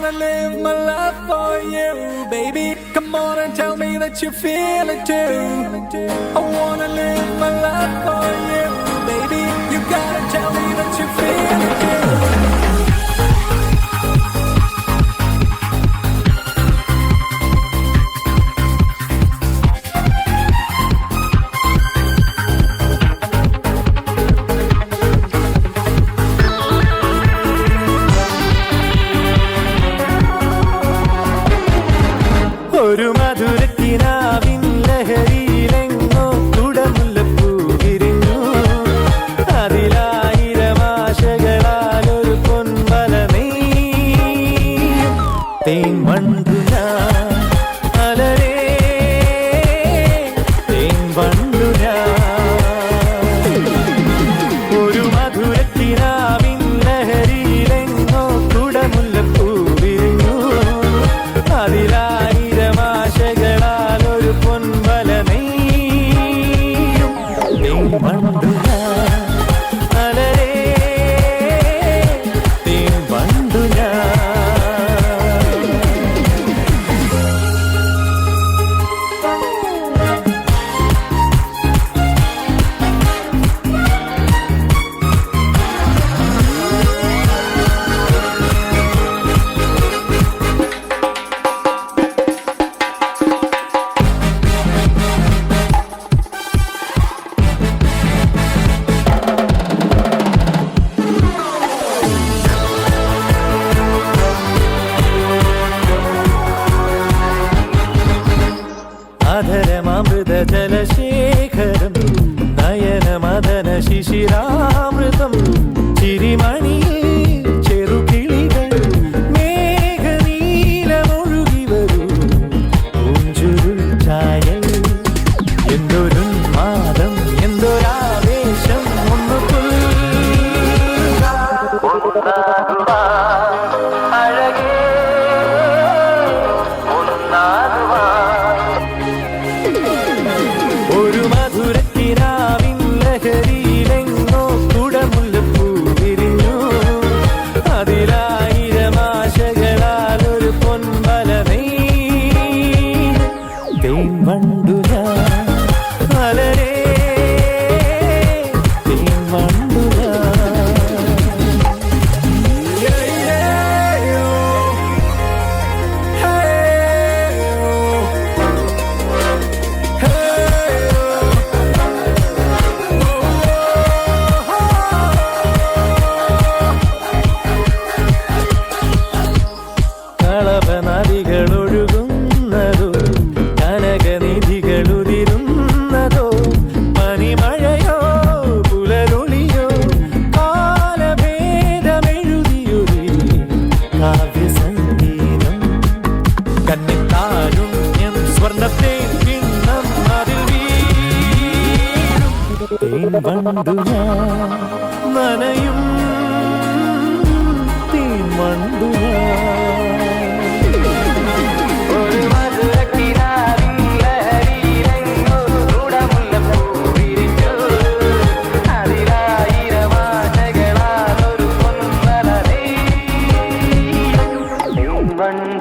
wanna live my life for you, baby. Come on and tell me that you feel it too. I wanna live my life for you, baby. You gotta tell me that you feel it too. ഒരു മധുരക്കിനാവിൻ ലഹരിയിലെങ്ങോ കുടമുല്ലപ്പൂ വിരിഞ്ഞു. അതിലായിരം ആശകളാൽ ഒരു പൊൻവല നെയ്യും. തേൻ വണ്ടു ഞാൻ അലരേ, തേൻ വണ്ടു ഞാൻ. ഒരു മധുരക്കിനാവിൻ ലഹരിയിലെങ്ങോ കുടമുല്ലപ്പൂ വിരിഞ്ഞു. അതിലായിരം ആശകളാൽ ഒരു പൊൻവല നെയ്യും. തേൻ വണ്ടു ഞാൻ അലരേ, തേൻ വണ്ടു ഞാൻ. അധരമൃത ജലശേഖരം നയനമദന ശിശിരാമൃതം. ചിരിമണിയിൽ ചെറുകിളികൾ മേഘനീലമൊഴുകി വരൂ. പൂഞ്ചുരുൾ ചായൽ എന്തൊരുന്മാദം, എന്തൊരാവേശം. ഒന്ന് അഴകേ ഒരു മധുരക്കിനാവിൻ ലഹരിയിലെങ്ങോ കുടമുല്ലപ്പൂ വിരിഞ്ഞു. അതിലായിരം ആശകളാൽ ഒരു പൊൻവല നെയ്യും. തേൻ വണ്ടു ഞാൻ അലരേ, തേൻ വണ്ടു ഞാൻ. കളഭനദികളൊഴുകുന്നതോ കനകനിധികളുതിരുന്നതോ പനിമഴയോ പുലരൊളിയോ കാലഭേദമെഴുതിയൊരു കാവ്യസംഗീതം. കന്നിത്താരുണ്യം സ്വർണ്ണത്തെ കിണ്ണം അതിൽ വീഴും. തേൻ വണ്ടു ഞാൻ നനയും, തേൻ വണ്ടു ഞാൻ. ഒരു മധുരക്കിനാവിൻ ലഹരിയിലെങ്ങോ കുടമുല്ലപ്പൂ വിരിഞ്ഞു. അതിലായിരം ആശകളാൽ ഒരു പൊൻവല നെയ്യും. തേൻ വണ്ടു